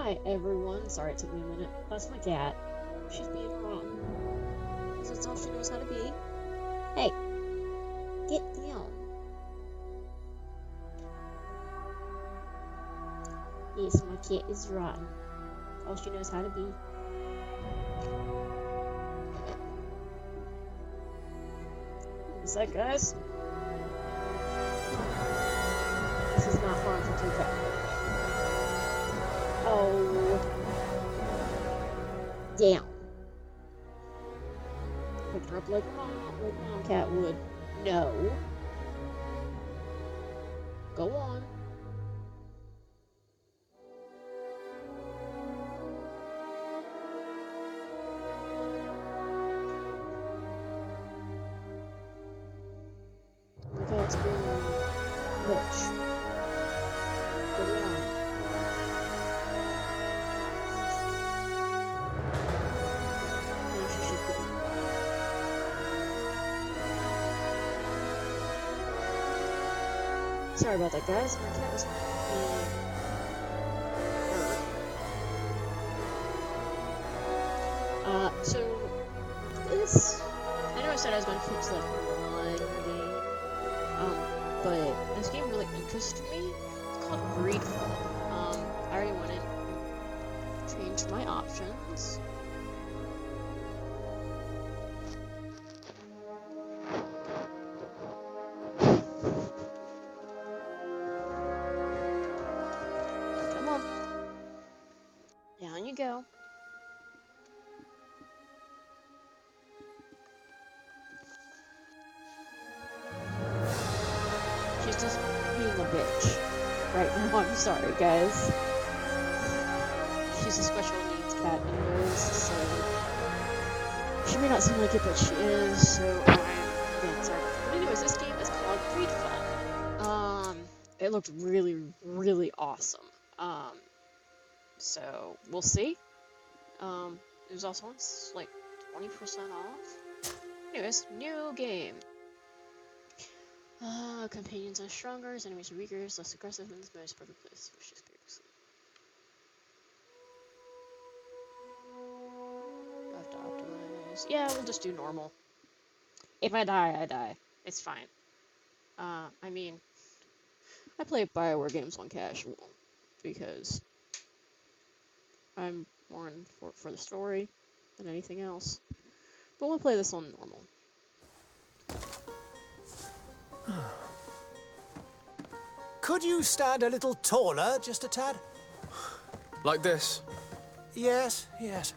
Hi everyone, sorry it took me a minute. That's my cat. She's being rotten. Because that's all she knows how to be. Hey, get down. Yes, my cat is rotten. All she knows how to be. What's that, guys? This is not fun for two cats. Oh. Down. Pick her up like mom cat would. No. Go on. Look how it's being rich. Go down. Maybe she should be. Sorry about that, guys. My cat was being hurt. So this, I know I said I was going to fix like one game, but this game really interested me. It's called GreedFall. I already went in and changed my options. Come on. Down you go. She's just being a bitch right now. I'm sorry, guys. She's a special needs cat anyways, so she may not seem like it, but she is, so I'm again sorry. But anyways, this game is called GreedFall. It looked really, really awesome. So we'll see. It was also on like 20% off. Anyways, new game. Companions are stronger, enemies are weaker, less aggressive, and this most perfect place. Which is I have to optimize. Yeah, we'll just do normal. If I die, I die. It's fine. I mean, I play BioWare games on casual because I'm more in for the story than anything else. But we'll play this on normal. Could you stand a little taller, just a tad? Like this? Yes, yes.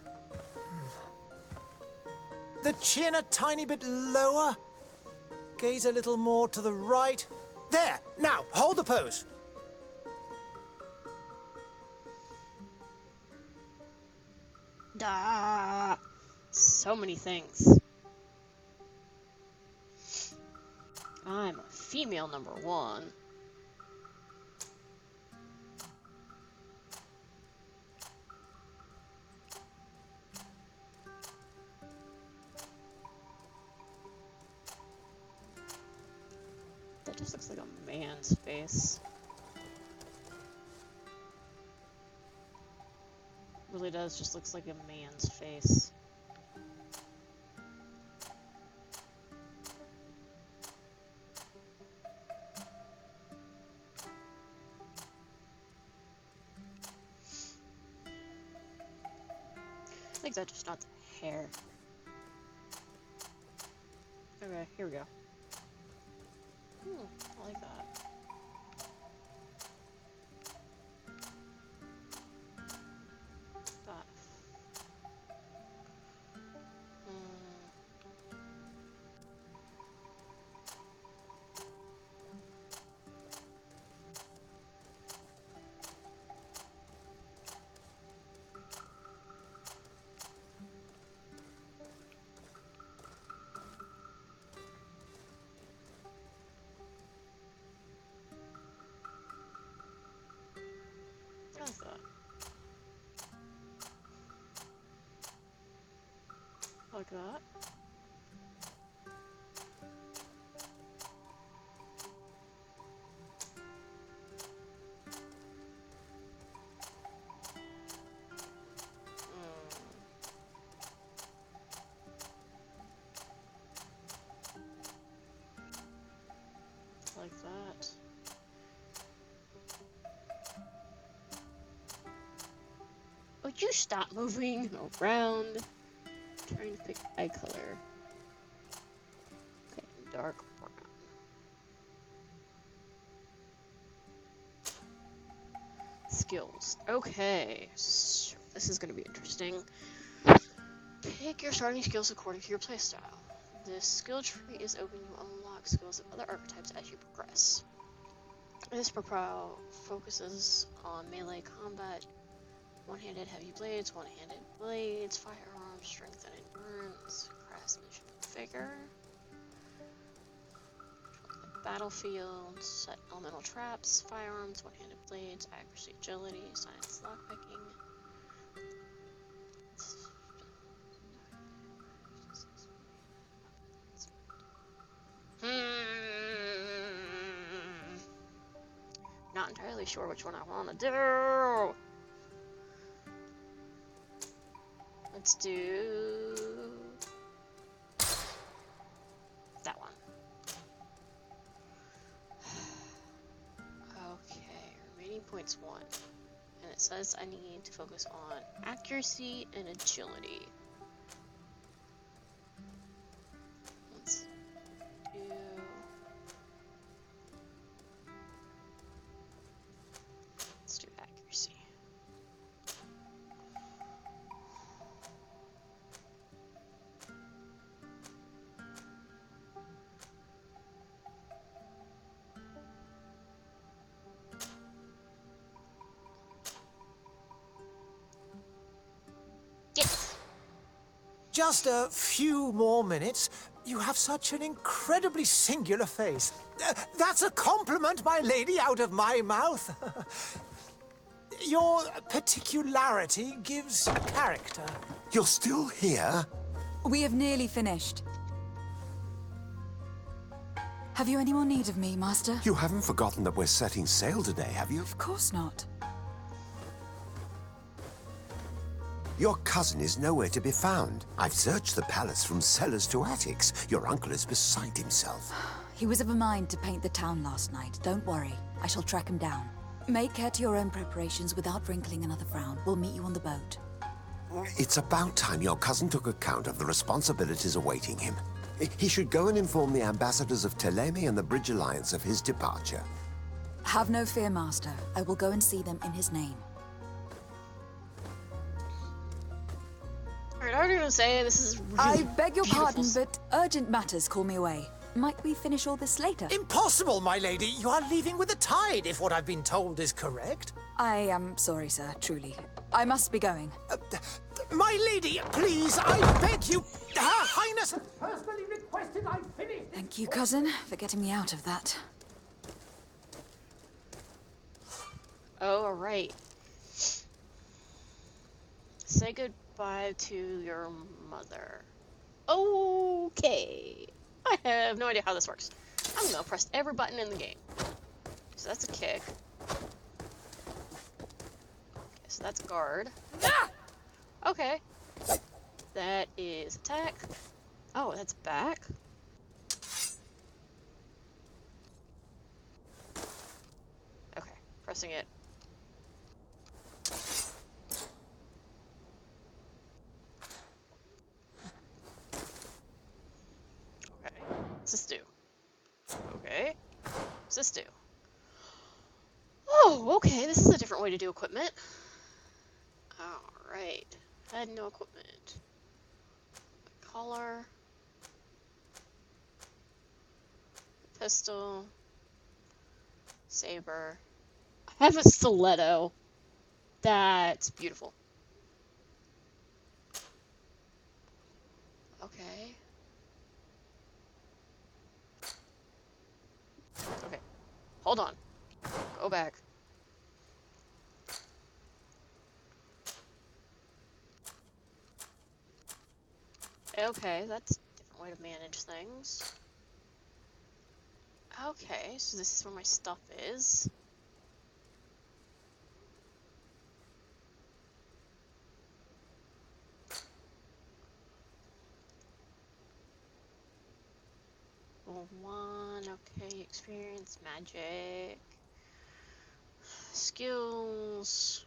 The chin a tiny bit lower. Gaze a little more to the right. There! Now, hold the pose. So many things. I'm a female number one. That just looks like a man's face. Really does, just looks like a man's face. I think that's just not the hair. Okay, here we go. I like that. That. How's that? Like that. like that. Would you stop moving around? I'm trying to pick eye color. Okay, dark brown. Skills. Okay, so this is gonna be interesting. Pick your starting skills according to your playstyle. This skill tree is open to unlock skills of other archetypes as you progress. This profile focuses on melee combat, one-handed heavy blades, one-handed blades, firearms, strength and endurance, craftsmanship and vigor. Battlefield, set elemental traps, firearms, one-handed blades, accuracy, agility, science, lockpicking. Not entirely sure which one I want to do. Let's do that one. Okay, remaining points 1. And it says I need to focus on accuracy and agility. Let's do accuracy. Yes! Just a few more minutes. You have such an incredibly singular face. That's a compliment, my lady, out of my mouth. Your particularity gives character. You're still here? We have nearly finished. Have you any more need of me, Master? You haven't forgotten that we're setting sail today, have you? Of course not. Your cousin is nowhere to be found. I've searched the palace from cellars to attics. Your uncle is beside himself. He was of a mind to paint the town last night. Don't worry. I shall track him down. Make care to your own preparations without wrinkling another frown. We'll meet you on the boat. It's about time your cousin took account of the responsibilities awaiting him. He should go and inform the ambassadors of Teleme and the Bridge Alliance of his departure. Have no fear, Master. I will go and see them in his name. Alright, I was gonna say this is really I beg your beautiful. pardon, but urgent matters call me away. Might we finish all this later? Impossible, my lady. You are leaving with the tide, if what I've been told is correct. I am sorry, sir, truly. I must be going. My lady, please, I beg you. Her Highness has personally requested I finish. Thank you, cousin, for getting me out of that. Oh, alright. Say goodbye to your mother. Okay. I have no idea how this works. I'm gonna press every button in the game. So that's a kick. Okay, so that's guard. Ah! Okay. That is attack. Oh, that's back. Okay, pressing it. Okay, what's this do? Okay, what's this do? Oh, okay, this is a different way to do equipment. Alright, I had no equipment. Collar. Pistol. Saber. I have a stiletto. That's beautiful. Okay. Okay. Hold on. Go back. Okay, that's a different way to manage things. Okay, so this is where my stuff is. Level 1, okay. Experience, magic, skills.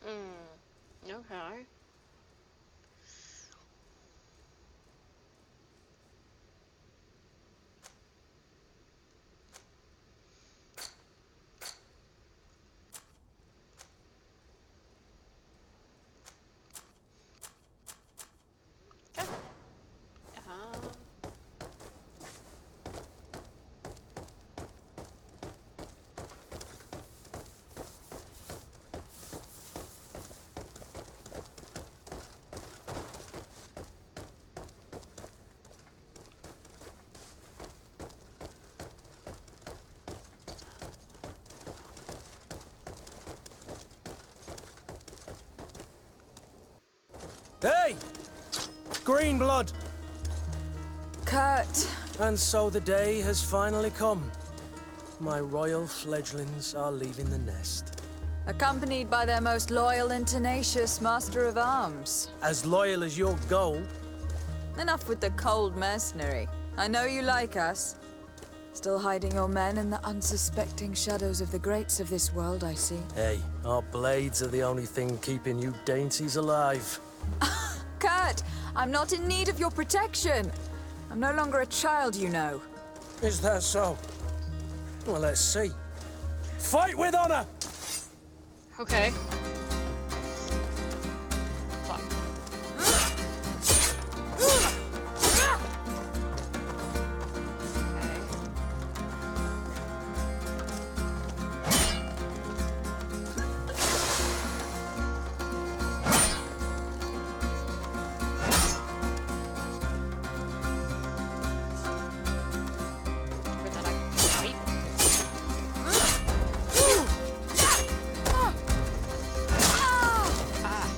Okay. Okay. Hey! Green blood! Kurt, And so the day has finally come. My royal fledglings are leaving the nest. accompanied by their most loyal and tenacious master of arms. As loyal as your goal. Enough with the cold mercenary. I know you like us. Still hiding your men in the unsuspecting shadows of the greats of this world, I see. Hey, our blades are the only thing keeping you dainties alive. Kurt, I'm not in need of your protection. I'm no longer a child, you know. Is that so? Well, let's see. Fight with honor! Okay. Fuck. With that I can fight. Ah.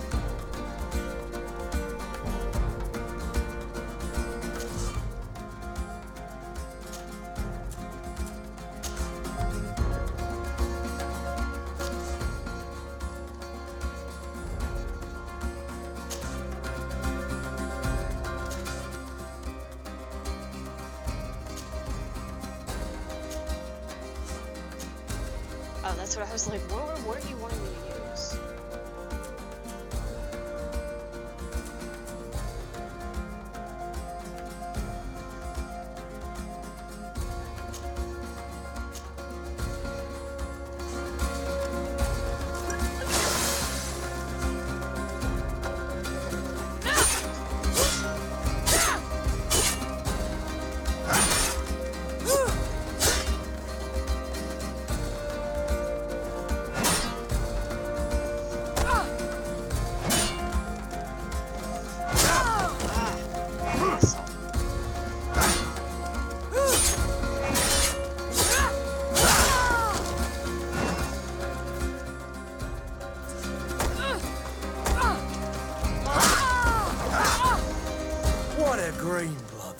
Oh, that's what I was like. What are you wanting me to use? Asshole. What a green blood.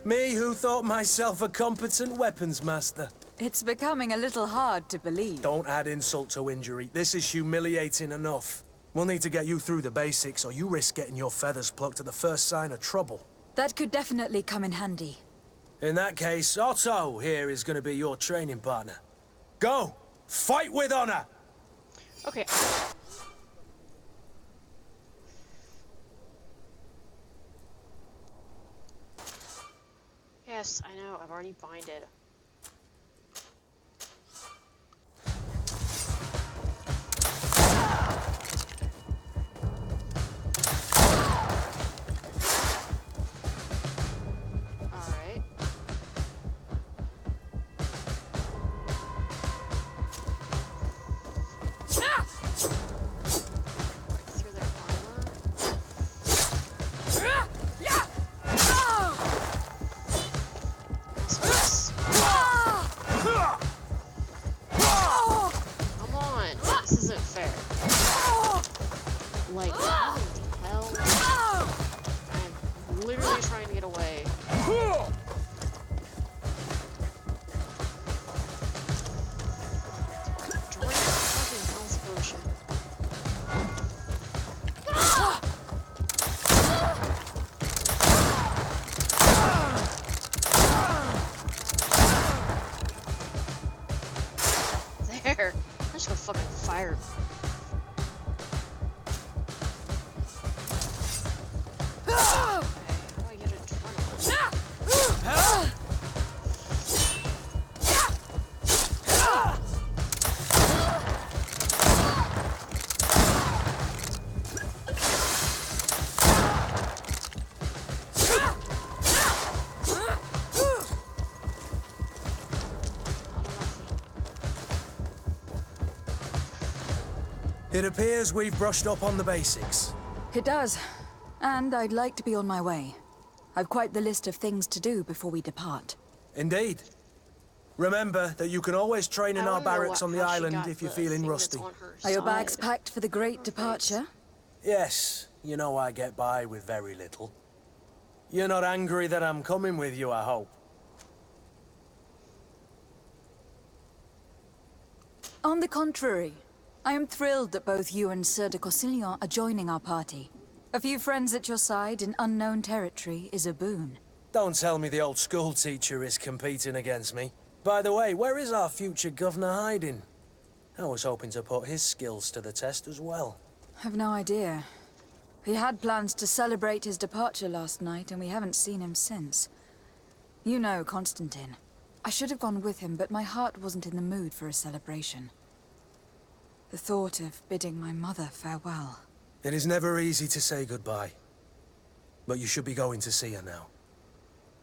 Me who thought myself a competent weapons master. It's becoming a little hard to believe. Don't add insult to injury. This is humiliating enough. We'll need to get you through the basics, or you risk getting your feathers plucked at the first sign of trouble. That could definitely come in handy. In that case, Otto here is going to be your training partner. Go! Fight with honor! Okay. Yes, I know. I've already binded. Alright. Through their armor. So literally trying to get away. Drink a fucking health potion. There. I just got fucking fired. Okay, how do I get adrenaline? It appears we've brushed up on the basics. It does. And I'd like to be on my way. I've quite the list of things to do before we depart. Indeed. Remember that you can always train in I our wanna know barracks on the how she island got if you're the feeling thing that's rusty. on her Are your bags side. packed for the great departure? Yes, you know I get by with very little. You're not angry that I'm coming with you, I hope. On the contrary, I am thrilled that both you and Sir de Corsillon are joining our party. A few friends at your side in unknown territory is a boon. Don't tell me the old school teacher is competing against me. By the way, where is our future governor hiding? I was hoping to put his skills to the test as well. I've no idea. He had plans to celebrate his departure last night, and we haven't seen him since. You know Constantine. I should have gone with him, but my heart wasn't in the mood for a celebration. The thought of bidding my mother farewell. It is never easy to say goodbye. But you should be going to see her now.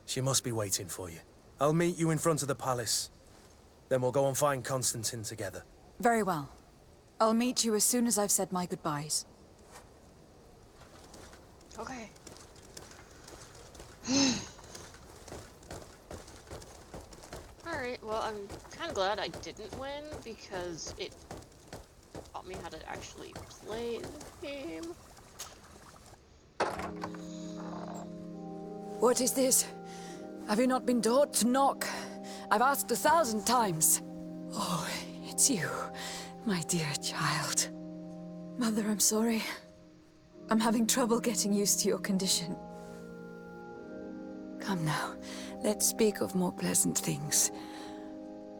She must be waiting for you. I'll meet you in front of the palace. Then we'll go and find Constantine together. Very well. I'll meet you as soon as I've said my goodbyes. Okay. Alright, well, I'm kind of glad I didn't win because it taught me how to actually play the game. What is this? Have you not been taught to knock? I've asked 1,000 times. Oh, it's you, my dear child. Mother, I'm sorry. I'm having trouble getting used to your condition. Come now, let's speak of more pleasant things.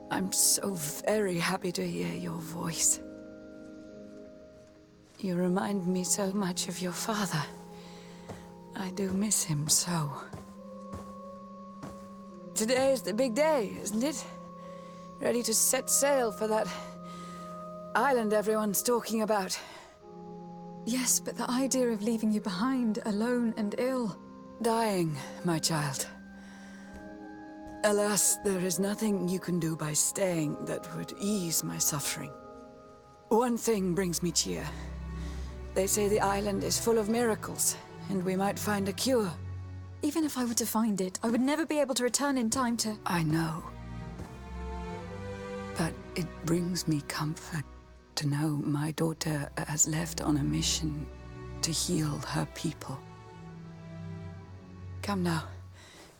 I'm so very happy to hear your voice. You remind me so much of your father. I do miss him so. Today is the big day, isn't it? Ready to set sail for that island everyone's talking about. Yes, but the idea of leaving you behind, alone and ill. Dying, my child. Alas, there is nothing you can do by staying that would ease my suffering. One thing brings me cheer. They say the island is full of miracles, and we might find a cure. Even if I were to find it, I would never be able to return in time to... I know. But it brings me comfort to know my daughter has left on a mission to heal her people. Come now.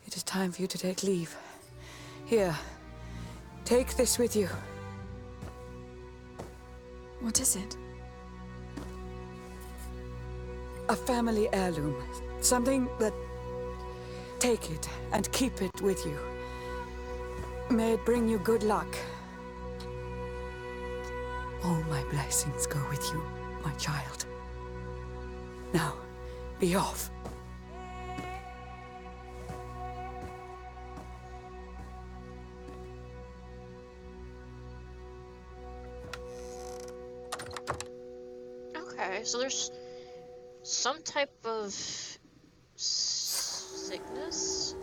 It is time for you to take leave. Here, take this with you. What is it? A family heirloom. Something that... Take it and keep it with you. May it bring you good luck. All my blessings go with you, my child. Now, be off. Okay, so there's some type of sickness.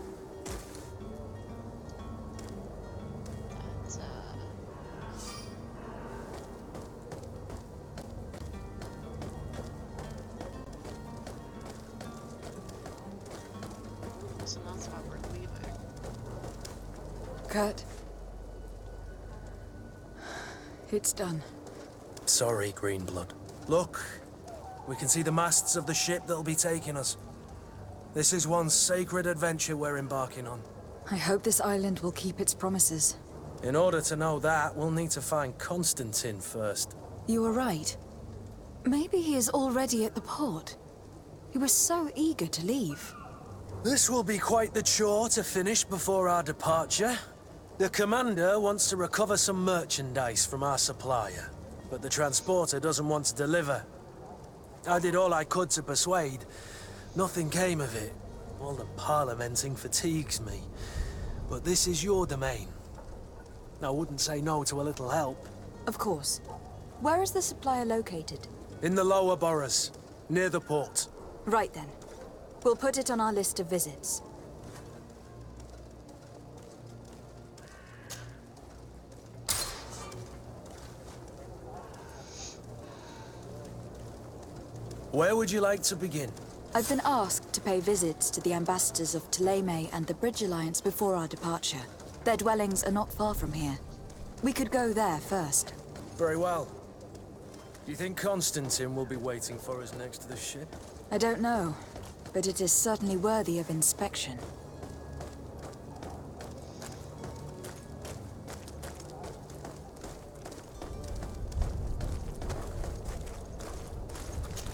That, so that's why we're leaving. Kurt. It's done. Sorry, Greenblood. Look, we can see the masts of the ship that'll be taking us. This is one sacred adventure we're embarking on. I hope this island will keep its promises. In order to know that, we'll need to find Constantine first. You were right. Maybe he is already at the port. He was so eager to leave. This will be quite the chore to finish before our departure. The commander wants to recover some merchandise from our supplier, but the transporter doesn't want to deliver. I did all I could to persuade. Nothing came of it. All the parliamenting fatigues me. But this is your domain. I wouldn't say no to a little help. Of course. Where is the supplier located? In the lower boroughs, near the port. Right then. We'll put it on our list of visits. Where would you like to begin? I've been asked to pay visits to the ambassadors of Thélème and the Bridge Alliance before our departure. Their dwellings are not far from here. We could go there first. Very well. Do you think Constantine will be waiting for us next to the ship? I don't know, but it is certainly worthy of inspection.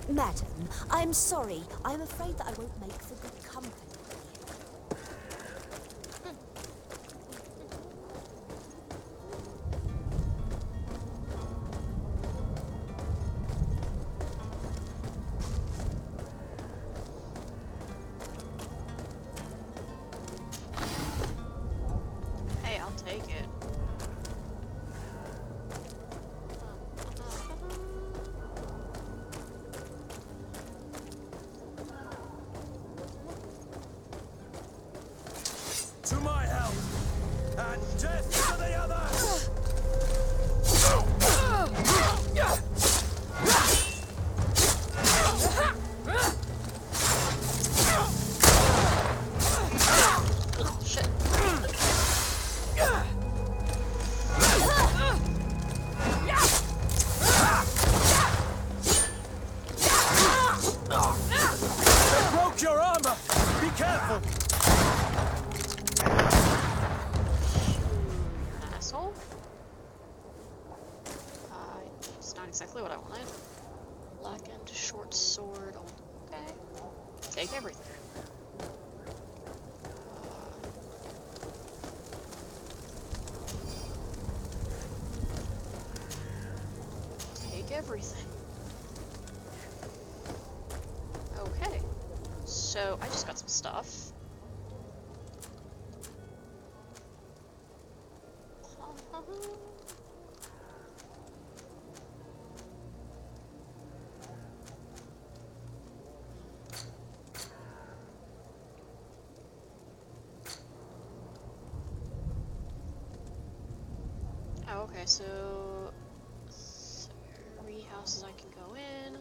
Madam, I'm sorry. I'm afraid that I won't make for good company. Hey, I'll take it. To my help! And death to the others! Shit. They broke your armor! Be careful! Asshole. It's not exactly what I wanted. Blackened short sword. Okay. Take everything. Take everything. Okay. So I just got some stuff. Oh, okay, so 3 houses I can go in.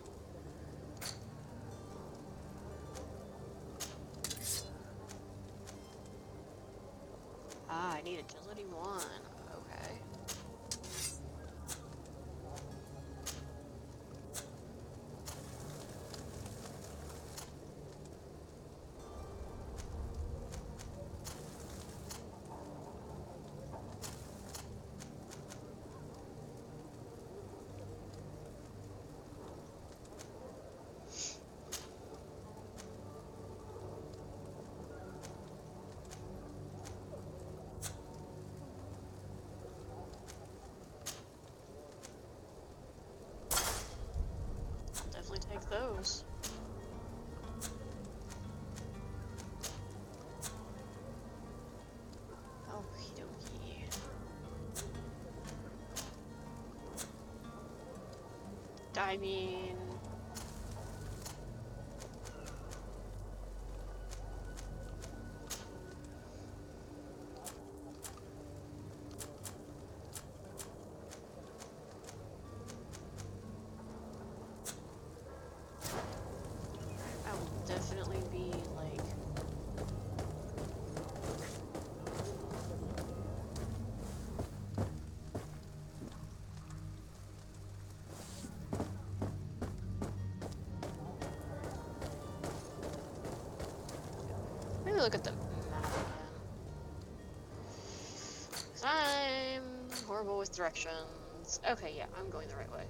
Ah, I need agility 1. Okay. Definitely take those. Okie dokie. I mean... I will definitely be, like... me look at the map again. 'Cause I'm horrible with directions. Okay, yeah, I'm going the right way.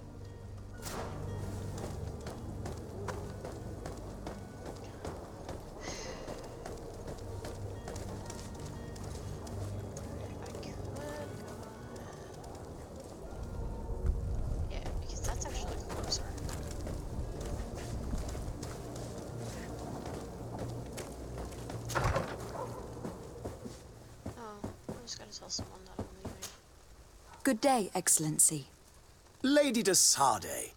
Yeah, because that's actually closer. Oh, I just gotta tell someone that I'm leaving. Good day, Excellency. Lady de Sardet,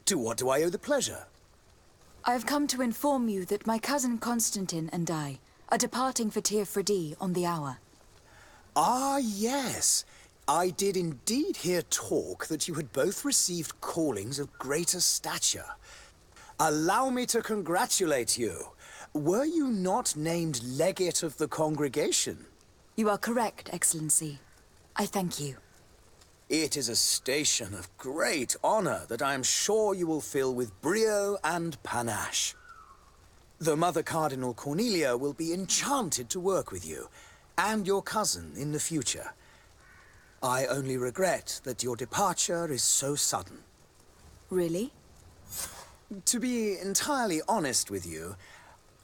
to what do I owe the pleasure? I have come to inform you that my cousin Constantine and I are departing for Tir Freddy on the hour. Ah, yes. I did indeed hear talk that you had both received callings of greater stature. Allow me to congratulate you. Were you not named legate of the congregation? You are correct, Excellency. I thank you. It is a station of great honor that I am sure you will fill with brio and panache. The Mother Cardinal Cornelia will be enchanted to work with you, and your cousin in the future. I only regret that your departure is so sudden. Really? To be entirely honest with you,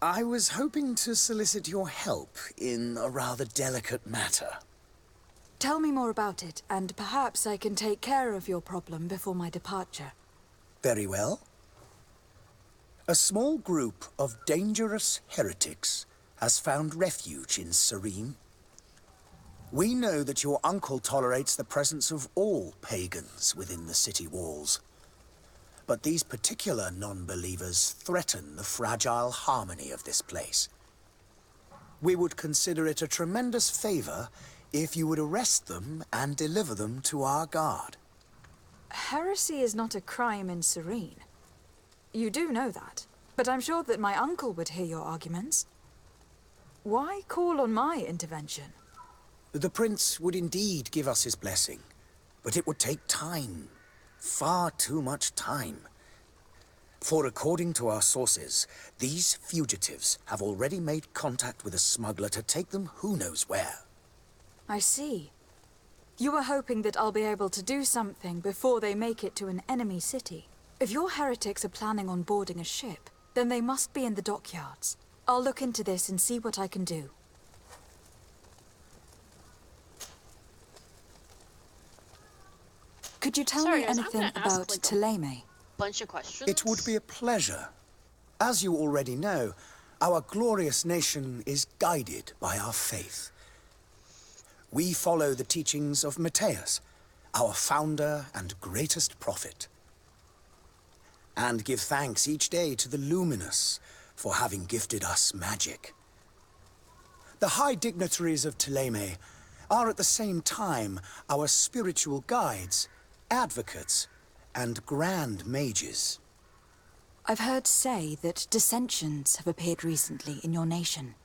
I was hoping to solicit your help in a rather delicate matter. Tell me more about it, and perhaps I can take care of your problem before my departure. Very well. A small group of dangerous heretics has found refuge in Serene. We know that your uncle tolerates the presence of all pagans within the city walls. But these particular non-believers threaten the fragile harmony of this place. We would consider it a tremendous favor if you would arrest them and deliver them to our guard. Heresy is not a crime in Serene. You do know that, but I'm sure that my uncle would hear your arguments. Why call on my intervention? The prince would indeed give us his blessing, but it would take time. Far too much time. For according to our sources, these fugitives have already made contact with a smuggler to take them who knows where. I see. You were hoping that I'll be able to do something before they make it to an enemy city. If your heretics are planning on boarding a ship, then they must be in the dockyards. I'll look into this and see what I can do. Could you tell Sorry, me guys, I'm anything gonna ask, about like, Thélème? Bunch of questions. It would be a pleasure. As you already know, our glorious nation is guided by our faith. We follow the teachings of Matthias, our founder and greatest prophet, and give thanks each day to the Luminous for having gifted us magic. The high dignitaries of Thélème are at the same time our spiritual guides, advocates, and grand mages. I've heard say that dissensions have appeared recently in your nation.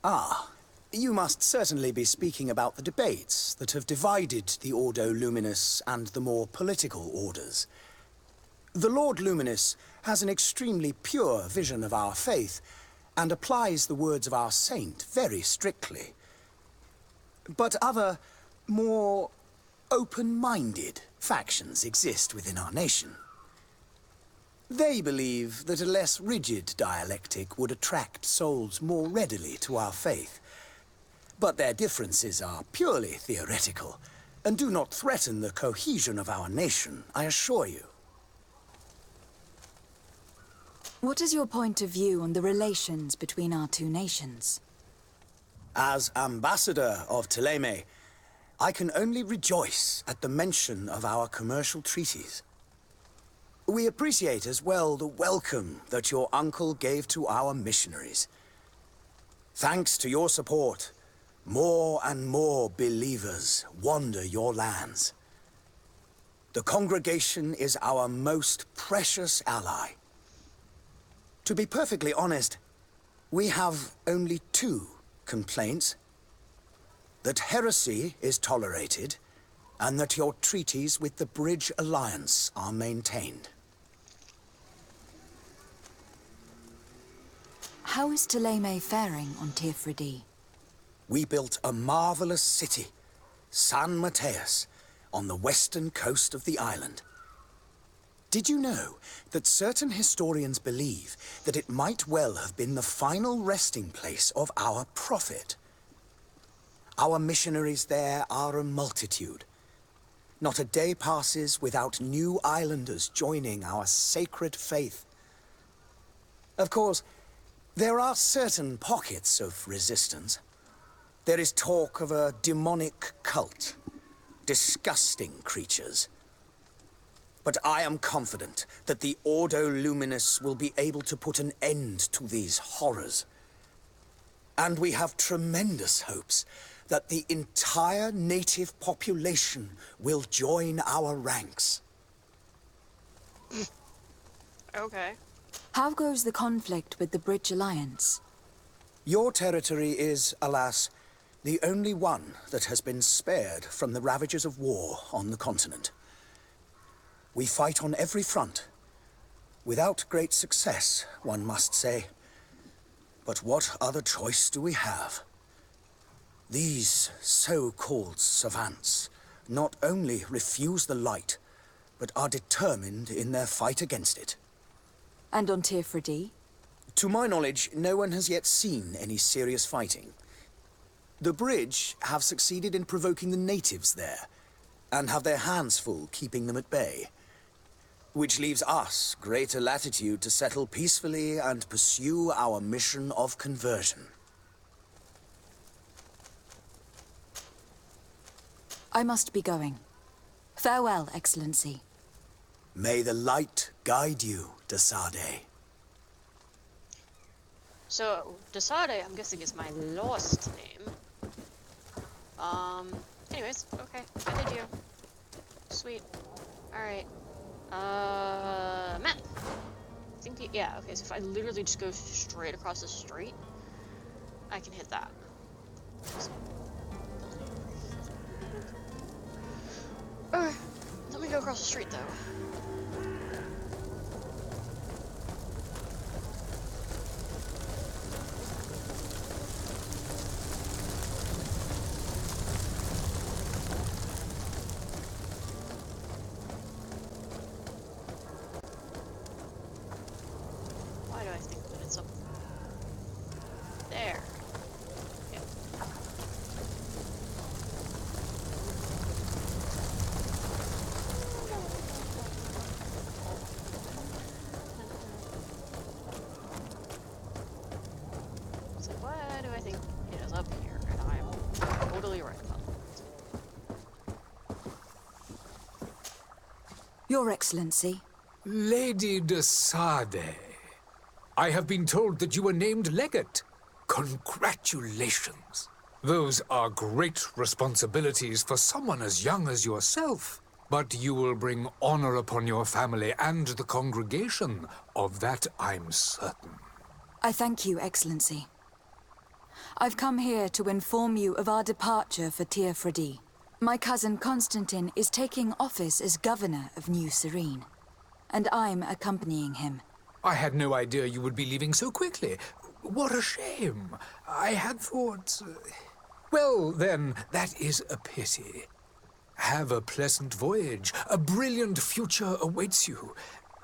Ah, you must certainly be speaking about the debates that have divided the Ordo Luminis and the more political orders. The Lord Luminous has an extremely pure vision of our faith and applies the words of our saint very strictly. But other, more open-minded factions exist within our nation. They believe that a less rigid dialectic would attract souls more readily to our faith. But their differences are purely theoretical, and do not threaten the cohesion of our nation, I assure you. What is your point of view on the relations between our two nations? As ambassador of Thélème, I can only rejoice at the mention of our commercial treaties. We appreciate as well the welcome that your uncle gave to our missionaries. Thanks to your support, more and more believers wander your lands. The congregation is our most precious ally. To be perfectly honest, we have only two complaints: that heresy is tolerated, and that your treaties with the Bridge Alliance are maintained. How is Thélème faring on Tirfredi? We built a marvelous city, San Mateus, on the western coast of the island. Did you know that certain historians believe that it might well have been the final resting place of our prophet? Our missionaries there are a multitude. Not a day passes without new islanders joining our sacred faith. Of course, there are certain pockets of resistance. There is talk of a demonic cult, disgusting creatures. But I am confident that the Ordo Luminous will be able to put an end to these horrors. And we have tremendous hopes that the entire native population will join our ranks. Okay. How goes the conflict with the Bridge Alliance? Your territory is, alas, the only one that has been spared from the ravages of war on the continent. We fight on every front. Without great success, one must say. But what other choice do we have? These so-called savants not only refuse the light, but are determined in their fight against it. And on Tirfredi? To my knowledge, no one has yet seen any serious fighting. The Bridge have succeeded in provoking the natives there, and have their hands full keeping them at bay. Which leaves us greater latitude to settle peacefully and pursue our mission of conversion. I must be going. Farewell, Excellency. May the light guide you, de Sade. So, de Sade, I'm guessing, is my lost name. Anyways, okay. I did you. Sweet. Alright. Map. I think, yeah, okay, so if I literally just go straight across the street, I can hit that. Alright, let me go across the street, though. Why do I think that it's up there? Yep. So why do I think it is up here? And I'm totally right about that. Your Excellency. Lady de Sade, I have been told that you were named legate. Congratulations. Those are great responsibilities for someone as young as yourself. But you will bring honor upon your family and the congregation. Of that I'm certain. I thank you, Excellency. I've come here to inform you of our departure for Tirfredi. My cousin Constantine is taking office as governor of New Serene, and I'm accompanying him. I had no idea you would be leaving so quickly. What a shame. I had thought... Well, then, that is a pity. Have a pleasant voyage. A brilliant future awaits you.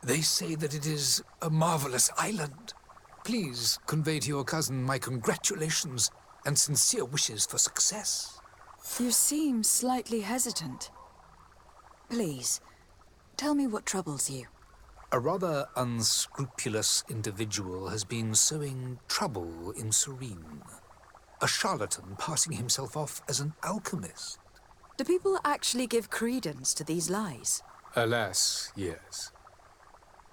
They say that it is a marvelous island. Please convey to your cousin my congratulations and sincere wishes for success. You seem slightly hesitant. Please, tell me what troubles you. A rather unscrupulous individual has been sowing trouble in Serene. A charlatan passing himself off as an alchemist. Do people actually give credence to these lies? Alas, yes.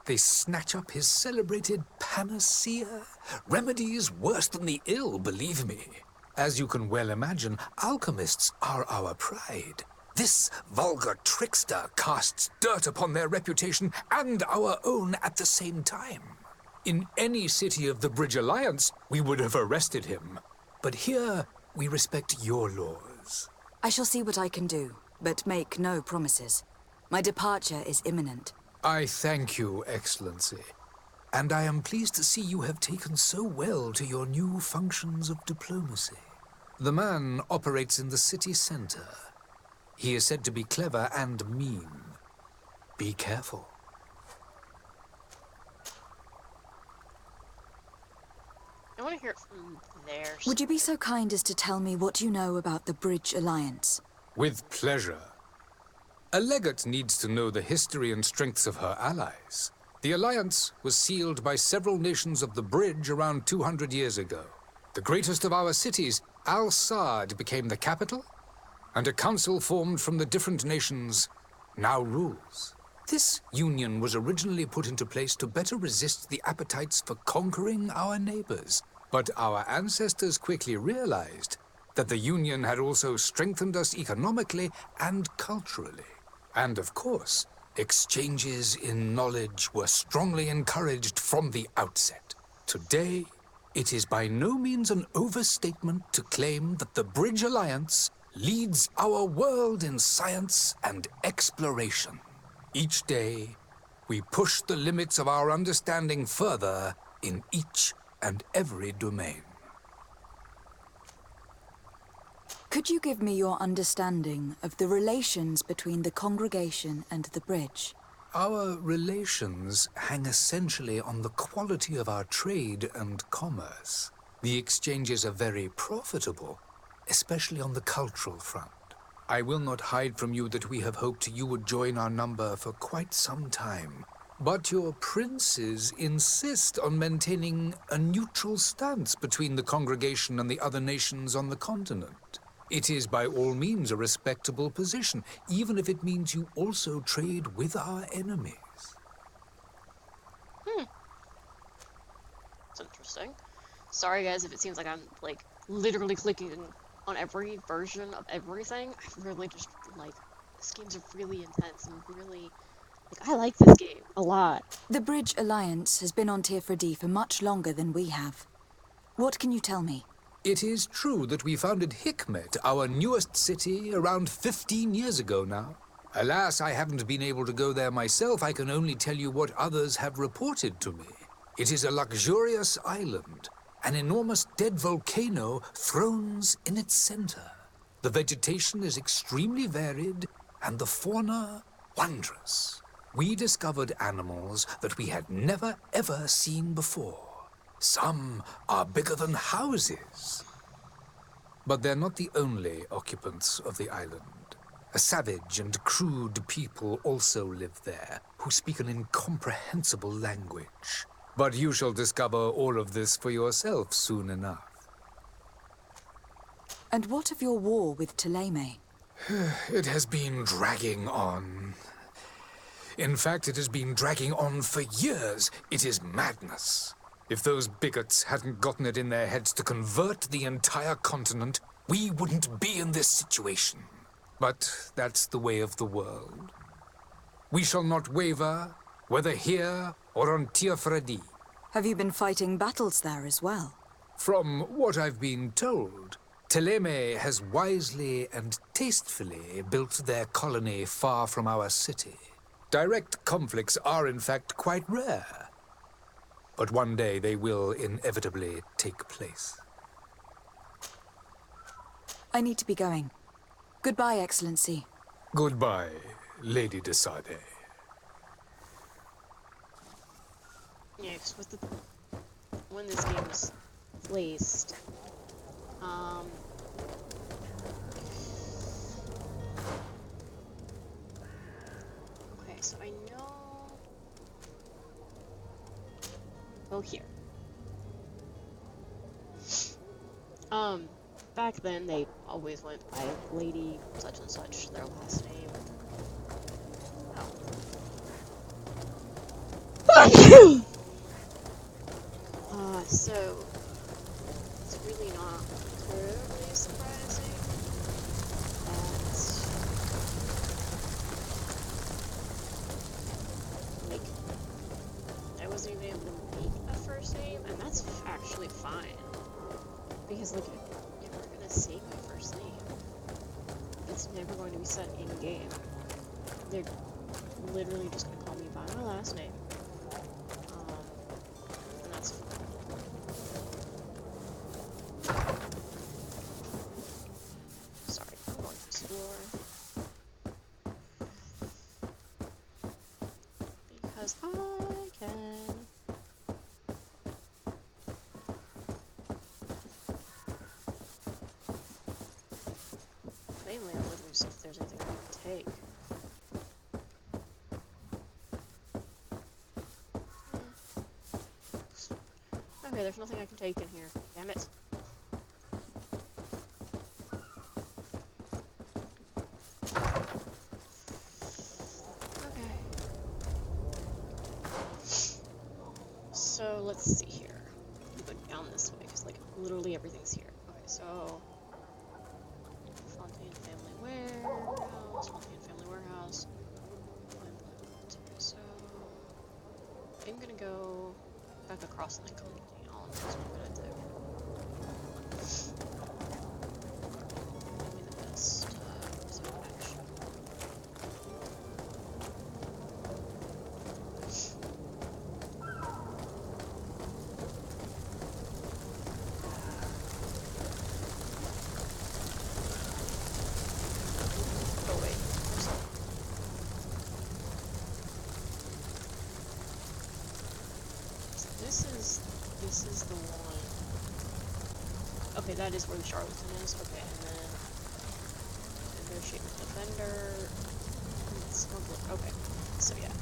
They snatch up his celebrated panacea. Remedies worse than the ill, believe me. As you can well imagine, alchemists are our pride. This vulgar trickster casts dirt upon their reputation and our own at the same time. In any city of the Bridge Alliance, we would have arrested him. But here, we respect your laws. I shall see what I can do, but make no promises. My departure is imminent. I thank you, Excellency. and I am pleased to see you have taken so well to your new functions of diplomacy. The man operates in the city center. He is said to be clever and mean. Be careful. I want to hear it from there. Would you be so kind as to tell me what you know about the Bridge Alliance? With pleasure. A legate needs to know the history and strengths of her allies. The alliance was sealed by several nations of the Bridge around 200 years ago. The greatest of our cities, Al-Saad, became the capital, and a council formed from the different nations now rules. This union was originally put into place to better resist the appetites for conquering our neighbors. But our ancestors quickly realized that the union had also strengthened us economically and culturally. And of course, exchanges in knowledge were strongly encouraged from the outset. Today, it is by no means an overstatement to claim that the Bridge Alliance leads our world in science and exploration. Each day, we push the limits of our understanding further in each and every domain. Could you give me your understanding of the relations between the congregation and the Bridge? Our relations hang essentially on the quality of our trade and commerce. The exchanges are very profitable, especially on the cultural front. I will not hide from you that we have hoped you would join our number for quite some time. But your princes insist on maintaining a neutral stance between the congregation and the other nations on the continent. It is by all means a respectable position, even if it means you also trade with our enemies. That's interesting. Sorry guys if it seems like I'm like literally clicking on every version of everything. I really just like this game's really intense and really like I like this game a lot. The Bridge Alliance has been on Tirfredi for much longer than we have. What can you tell me? It is true that we founded Hikmet, our newest city, around 15 years ago now. Alas, I haven't been able to go there myself. I can only tell you what others have reported to me. It is a luxurious island. An enormous dead volcano thrones in its center. The vegetation is extremely varied, and the fauna wondrous. We discovered animals that we had never ever seen before. Some are bigger than houses. But they're not the only occupants of the island. A savage and crude people also live there, who speak an incomprehensible language. But you shall discover all of this for yourself soon enough. And what of your war with Thélème? It has been dragging on. In fact, it has been dragging on for years. It is madness. If those bigots hadn't gotten it in their heads to convert the entire continent, we wouldn't be in this situation. But that's the way of the world. We shall not waver, whether here or on Tirfredi. Have you been fighting battles there as well? From what I've been told, Thélème has wisely and tastefully built their colony far from our city. Direct conflicts are in fact quite rare. But one day they will inevitably take place. I need to be going. Goodbye, Excellency. Goodbye, Lady de Sade. Yeah, 'cause with the when this game was placed, okay, so I know. Oh, here. Back then they always went by Lady such and such, their last name. Oh. So it's really not terribly surprising that like I wasn't even able to make a first name, and that's actually fine. Because like if we're gonna save my first name, it's never going to be set in game. They're literally just gonna call me by my last name. because I can. Mainly, I would see if there's anything I can take. Okay, there's nothing I can take in here. Damn it. Okay. So, let's see here. I'm going down this way, because, like, literally everything's here. Okay, so... Fontaine Family Warehouse, Fontaine Family Warehouse. So... I'm gonna go back across and then come down. That's what I'm gonna do. Give me the best zone action. Oh wait, so this is the one. Okay, that is where the charlatan is. Okay, and then negotiate with the vendor. Smuggler. Okay, so yeah.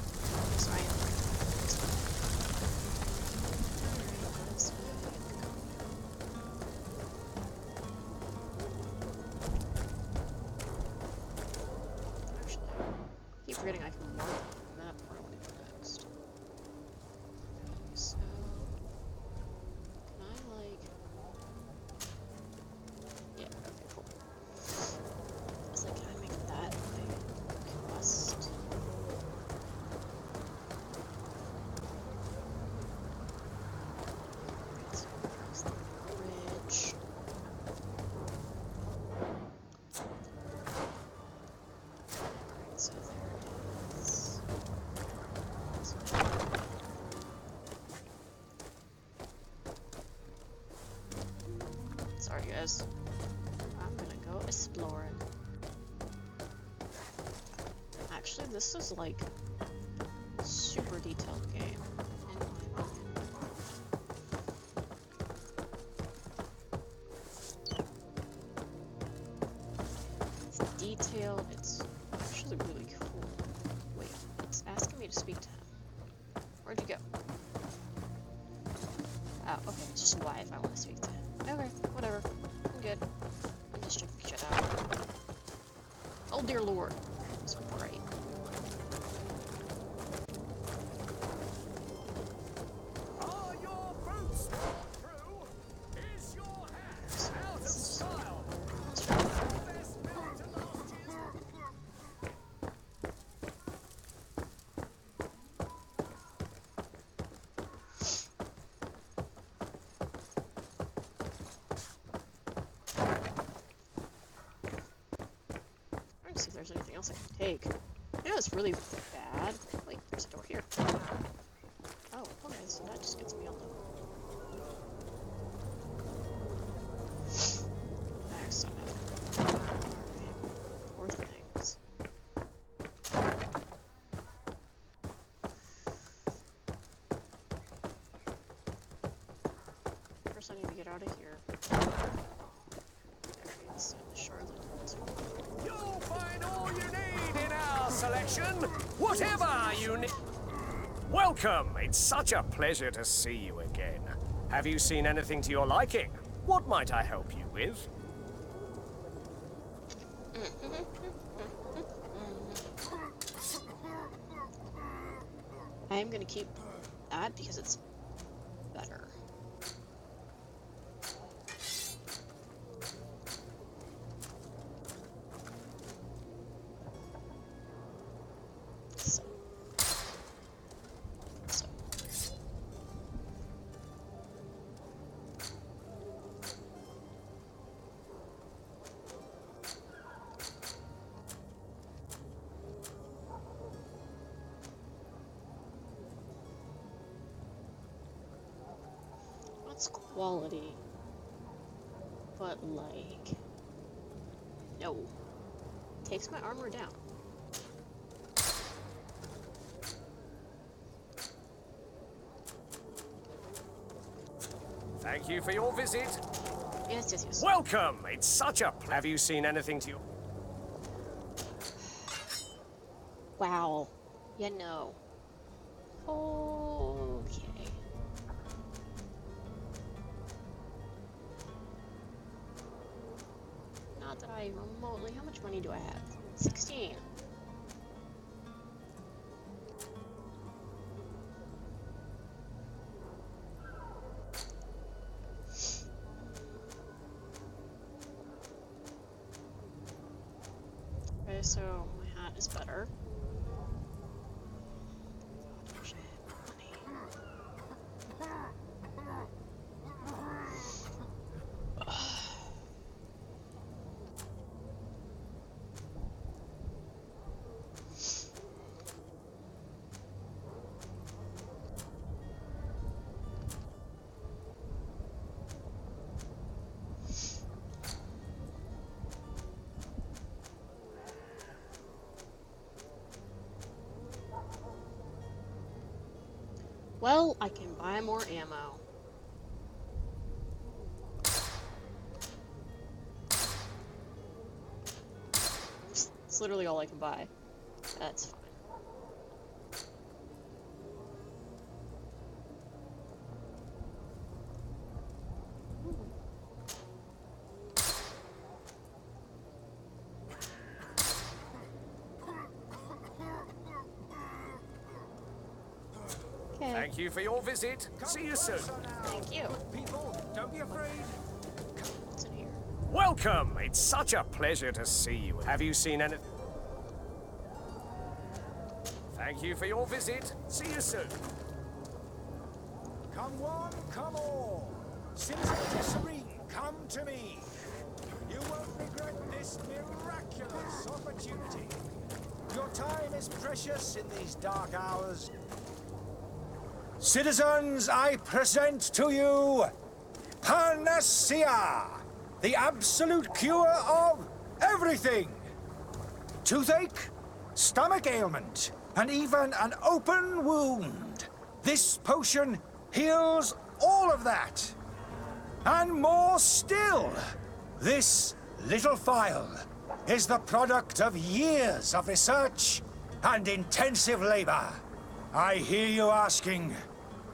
So I am right. Actually, I keep forgetting I can mark the map where I want to go next. Okay, so can I like? Yeah. Okay. Cool. I was like, can I make that my quest? Alright, so there's the bridge. Alright, so there it is. Sorry guys. I'm gonna go exploring. Actually, this is like super detailed game, in my opinion. It's detailed, it's actually really cool. Wait, it's asking me to speak to him. Where'd you go? Oh, okay, it's just Y if I want to speak to him. Okay, whatever. I'm good. I'm just checking shit out. Oh dear lord. So bright. Are your boots worn through? Is your hat out of style? Best built to last year's I'm gonna see if there's anything else I can take. You know, it's really bad. Wait, there's a door here. Oh, okay, so that just gets me on the back side. Poor things. First, I need to get out of here. There he is, the charlatans. You'll find all you need in our selection, whatever you need. Welcome. It's such a pleasure to see you again. Have you seen anything to your liking? What might I help you with? I am gonna keep that because it's better. So. What's quality? But like, no. Takes my armor down. Thank you for your visit. Yes, yes, yes. Welcome! It's such a... Have you seen anything to your... Wow. Yeah, no. Okay. Not that I remotely... How much money do I have? 16. Okay, so my hat is better. God, I wish I had money. Well, I can buy more ammo. It's literally all I can buy. That's fine. Okay. Thank you for your visit. See you soon. Thank you. People, don't be afraid. What's in here? Welcome! It's such a pleasure to see you. Have you seen anything? Thank you for your visit. See you soon. Come one, come all. Citizen Serene, come to me. You won't regret this miraculous opportunity. Your time is precious in these dark hours. Citizens, I present to you Panacea, the absolute cure of everything. Toothache, stomach ailment, and even an open wound. This potion heals all of that. And more still, this little phial is the product of years of research and intensive labor. I hear you asking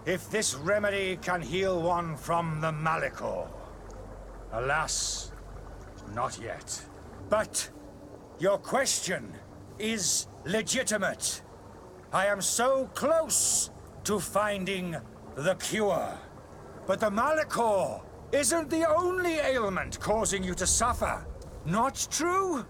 if this remedy can heal one from the Malachor. Alas, not yet. But your question is legitimate. I am so close to finding the cure. But the Malachor isn't the only ailment causing you to suffer. Not true?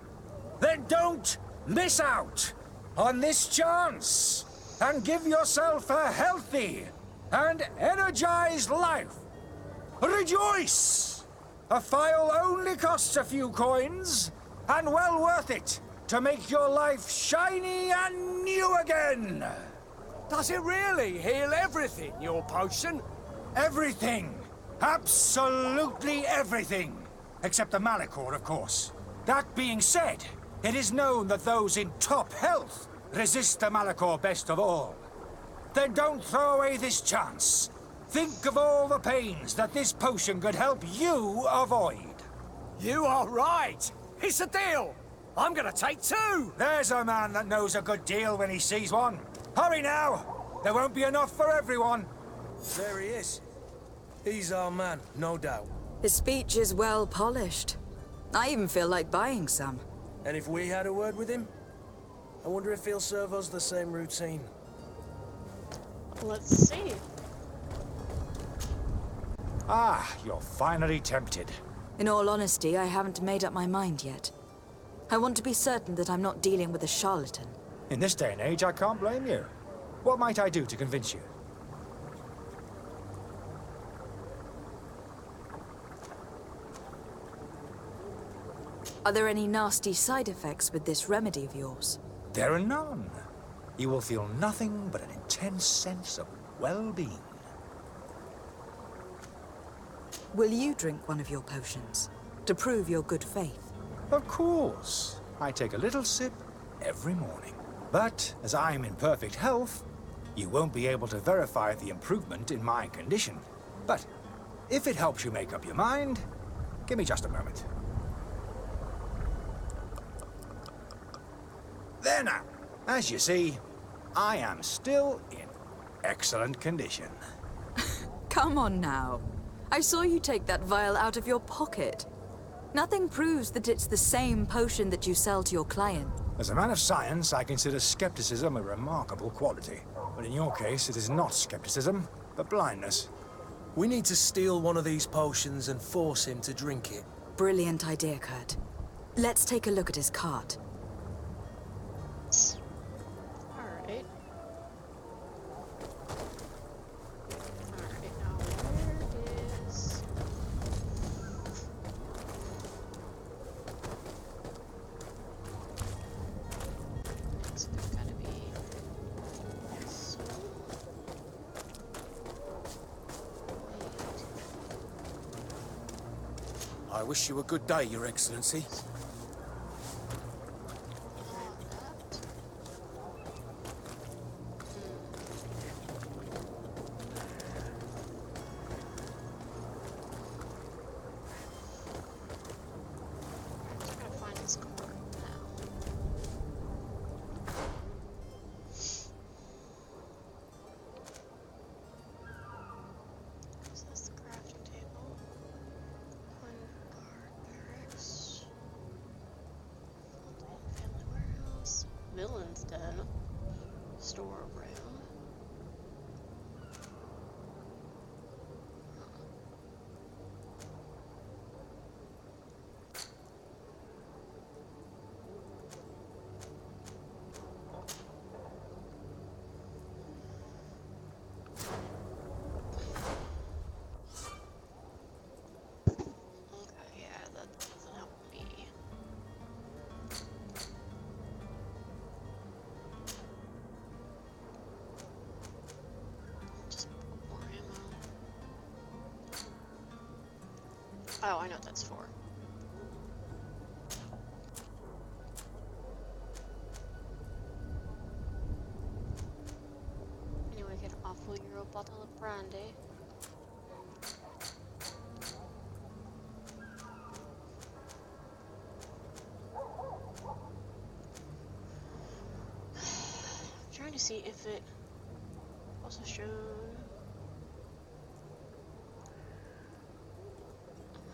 Then don't miss out on this chance and give yourself a healthy and energized life. Rejoice! A phial only costs a few coins, and well worth it to make your life shiny and new again. Does it really heal everything, your potion? Everything. Absolutely everything. Except the Malachor, of course. That being said, it is known that those in top health resist the Malachor best of all. Then don't throw away this chance. Think of all the pains that this potion could help you avoid. You are right. It's a deal. I'm gonna take 2. There's a man that knows a good deal when he sees one. Hurry now. There won't be enough for everyone. There he is. He's our man, no doubt. His speech is well polished. I even feel like buying some. And if we had a word with him, I wonder if he'll serve us the same routine. Let's see. Ah, you're finally tempted. In all honesty, I haven't made up my mind yet. I want to be certain that I'm not dealing with a charlatan. In this day and age, I can't blame you. What might I do to convince you? Are there any nasty side effects with this remedy of yours? There are none. You will feel nothing but an intense sense of well-being. Will you drink one of your potions to prove your good faith? Of course. I take a little sip every morning. But as I'm in perfect health, you won't be able to verify the improvement in my condition. But If it helps you make up your mind, give me just a moment. There now. As you see, I am still in excellent condition. Come on now. I saw you take that vial out of your pocket. Nothing proves that it's the same potion that you sell to your client. As a man of science, I consider skepticism a remarkable quality. But in your case, it is not skepticism, but blindness. We need to steal one of these potions and force him to drink it. Brilliant idea, Kurt. Let's take a look at his cart. Alright. Alright, now where is... It's gotta be... Yes. I wish you a good day, Your Excellency. Villain's Den. Storeroom. Okay, yeah, that doesn't help me. Just more ammo. Oh, I know what that's for. Anyway, I can offer you a bottle of brandy. Trying to see if it also shown.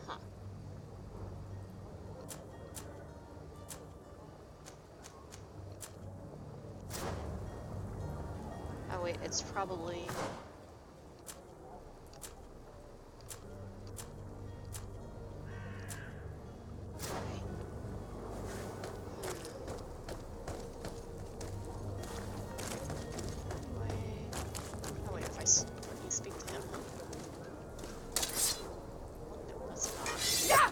Huh. Oh wait, it's probably. Oh wait, if I speak to him. No, that's not. Yeah!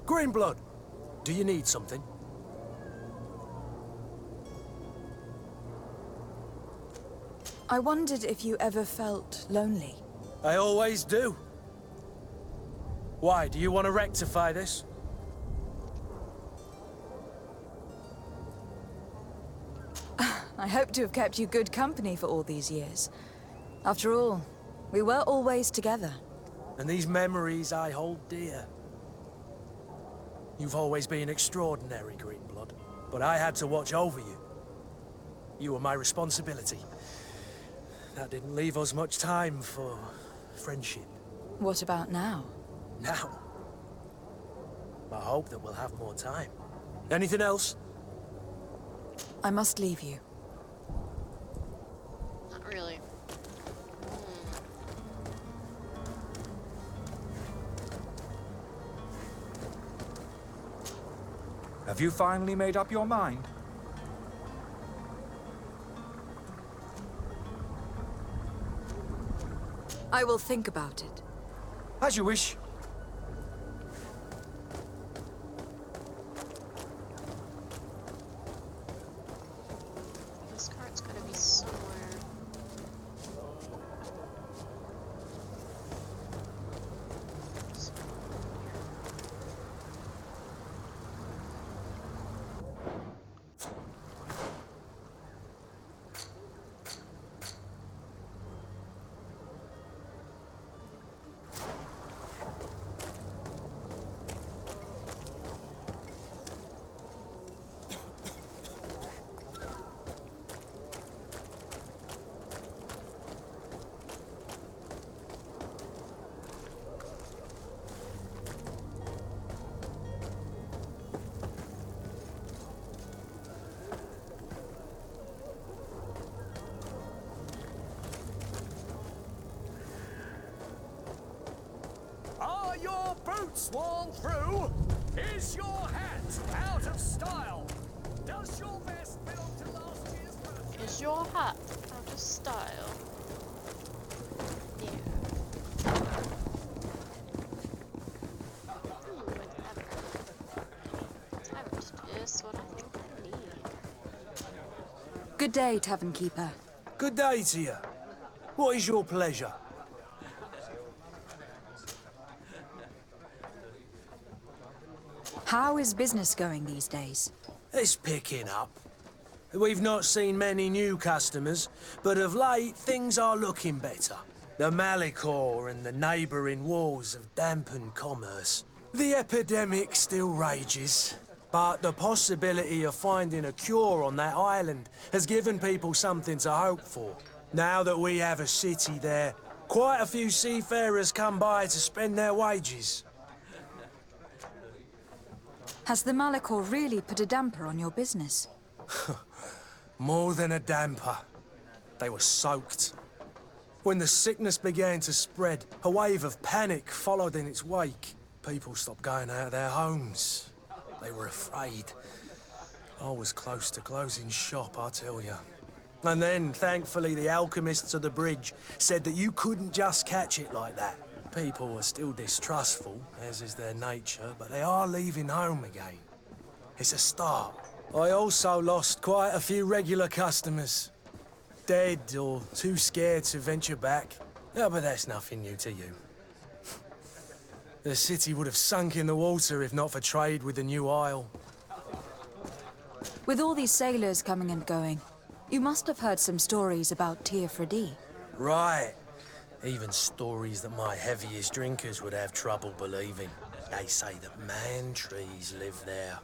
Greenblood, do you need something? I wondered if you ever felt lonely. I always do. Why, do you want to rectify this? I hope to have kept you good company for all these years. After all, we were always together. And these memories I hold dear. You've always been extraordinary, Greenblood, but I had to watch over you. You were my responsibility. That didn't leave us much time for friendship. What about now? Now, I hope that we'll have more time. Anything else? I must leave you. Not really. Have you finally made up your mind? I will think about it. As you wish. This cart's gotta be somewhere. boots worn through? Is your hat out of style? Does your vest belong to last year's birthday? Is your hat out of style? Yeah. Ooh, a tavern. Just what I think I need. Good day, Tavern Keeper. Good day to you. What is your pleasure? How is business going these days? It's picking up. We've not seen many new customers, but of late things are looking better. The Malicor and the neighbouring wars have dampened commerce. The epidemic still rages, but the possibility of finding a cure on that island has given people something to hope for. Now that we have a city there, quite a few seafarers come by to spend their wages. Has the Malicor really put a damper on your business? More than a damper. They were soaked. When the sickness began to spread, a wave of panic followed in its wake. People stopped going out of their homes. They were afraid. I was close to closing shop, I tell you. And then, thankfully, the alchemists of the bridge said that you couldn't just catch it like that. People are still distrustful, as is their nature, but they are leaving home again. It's a start. I also lost quite a few regular customers. Dead or too scared to venture back. Yeah, but that's nothing new to you. The city would have sunk in the water if not for trade with the new isle. With all these sailors coming and going, you must have heard some stories about Tir Freddy. Right. Even stories that my heaviest drinkers would have trouble believing. They say that man-trees live there.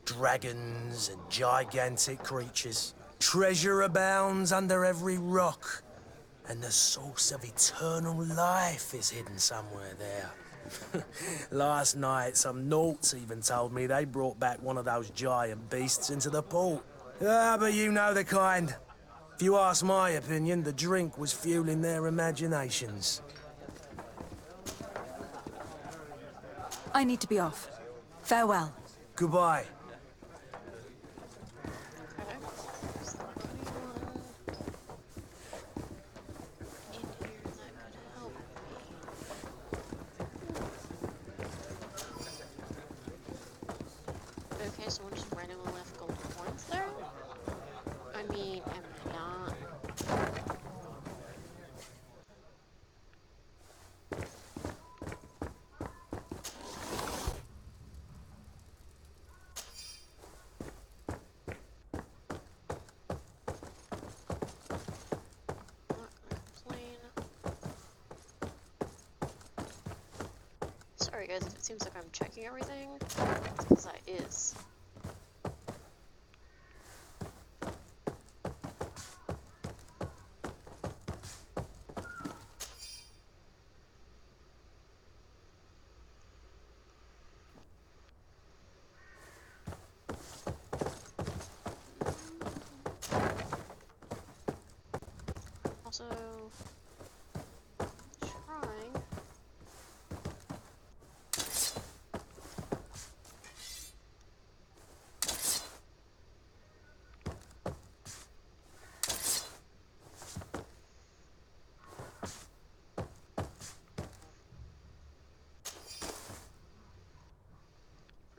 Dragons and gigantic creatures. Treasure abounds under every rock. And the source of eternal life is hidden somewhere there. Last night, some Nauts even told me they brought back one of those giant beasts into the port. Ah, but you know the kind. If you ask my opinion, the drink was fueling their imaginations. I need to be off. Farewell. Goodbye. Okay. Is there anyone in here that could help me? Okay, someone just randomly left gold coins there? I mean, am I not? Not gonna complain. Sorry guys, if it seems like I'm checking everything, it's because I is. Also, trying.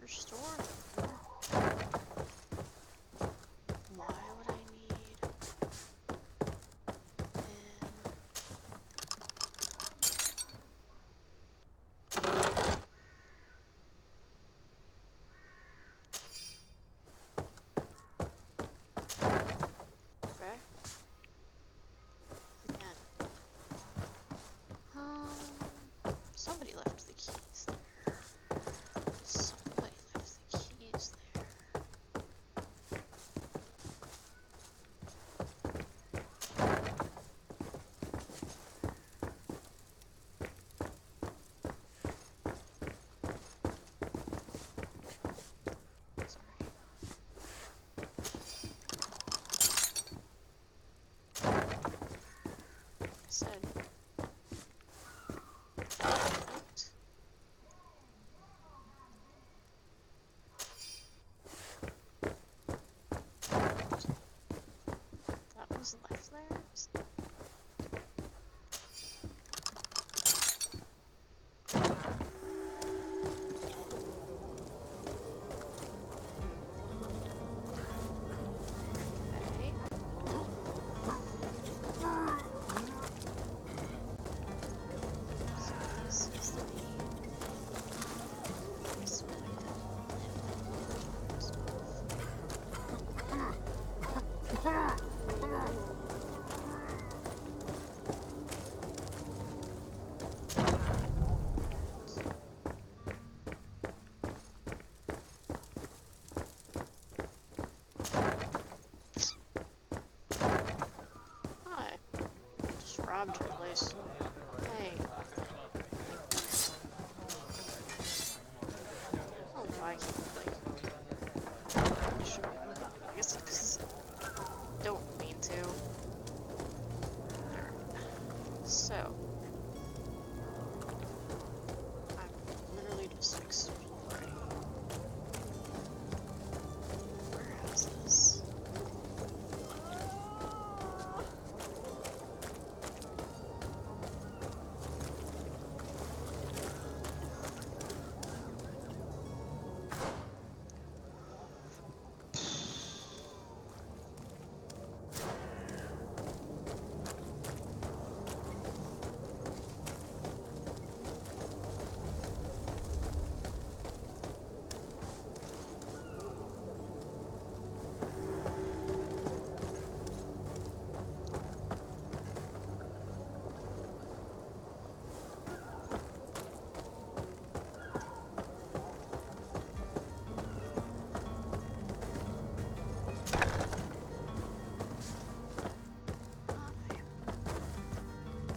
Restore. Why would I need? what's left there? Okay. So this is the this one. Hi. Just robbed your place. Hey. Oh, why? Like, should I guess it's 'cause I don't mean to. So, I'm literally just exploring warehouses.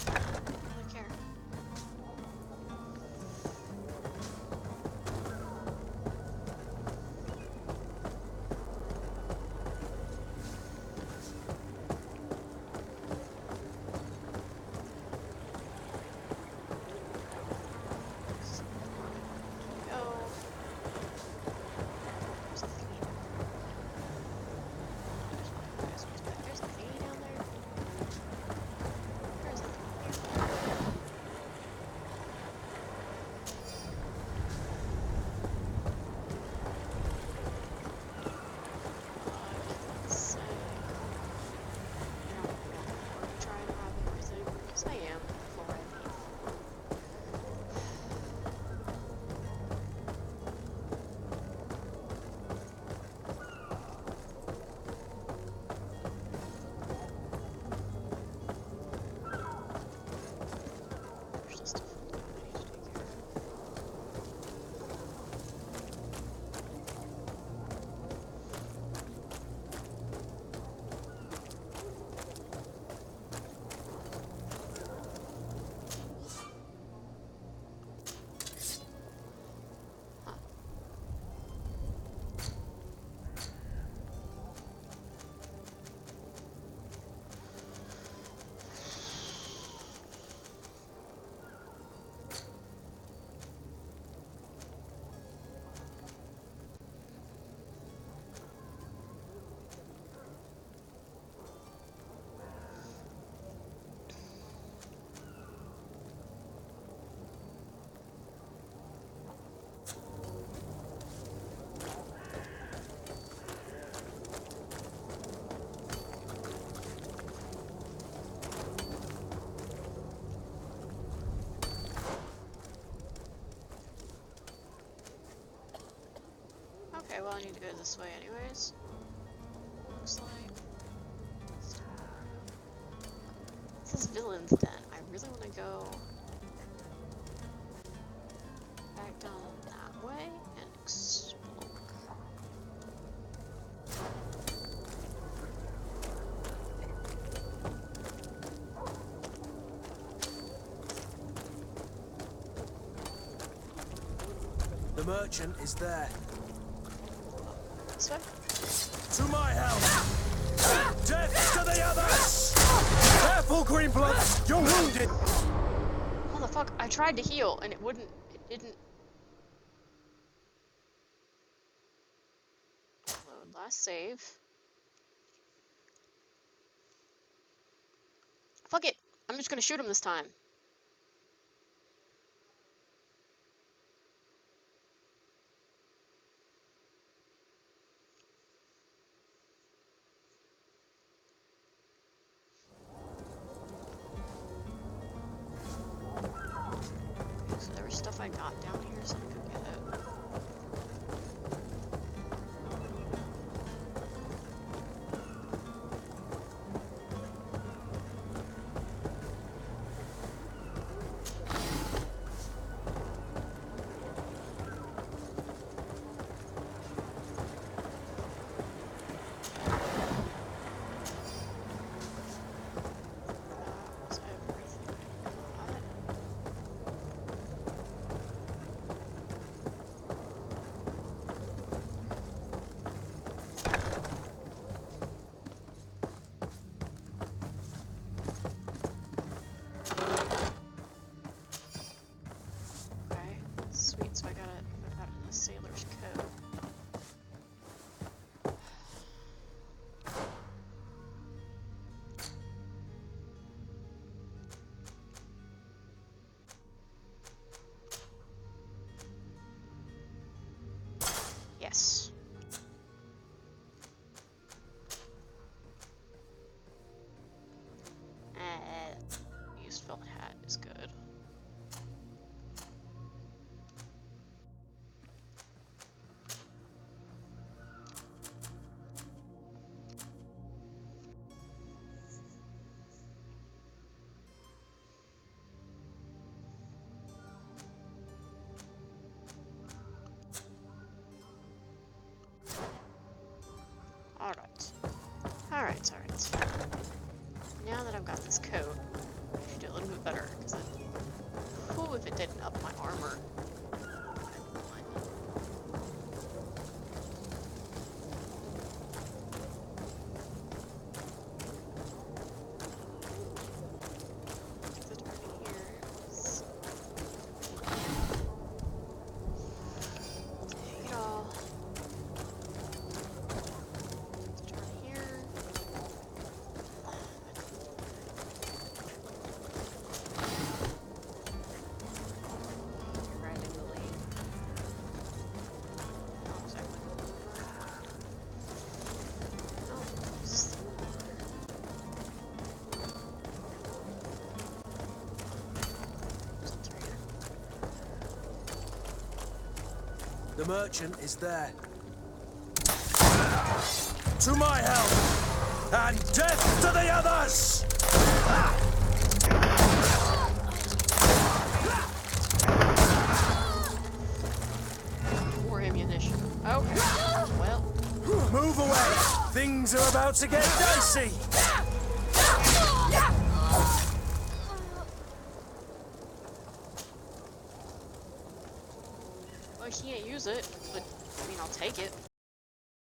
I don't really care. Go. There's a thingy. There's a thingy down there. There's a thingy. Let's say I don't want to try and rob everything because I am before I leave. There's just a few I need to take care of. Huh. Okay, well I need to go this way anyways. Looks like. This is Villain's Den. I really want to go back down that way and explore. The merchant is there. This way? To my house! Death to the others! Careful, Greenblood! You're wounded! What the fuck? I tried to heal and it wouldn't. It didn't. Load last save. Fuck it. I'm just gonna shoot him this time. So there was stuff I got down here, so I could get it. That was everything I got. Okay, sweet. So I gotta put that in the sailor's coat. Yes. Used felt hat is good. Alright. Alright, alright. Now that I've got this coat, I should do a little bit better, because it... Ooh, if it didn't up my armor. The turn here is... Take it all. Turn here. Randomly. Oh, exactly. Oh, s- Center here. The merchant is there. To my help! And death to the others! More ammunition. Okay. Well, Move away! Things are about to get dicey! I can't use it, but I mean, I'll take it.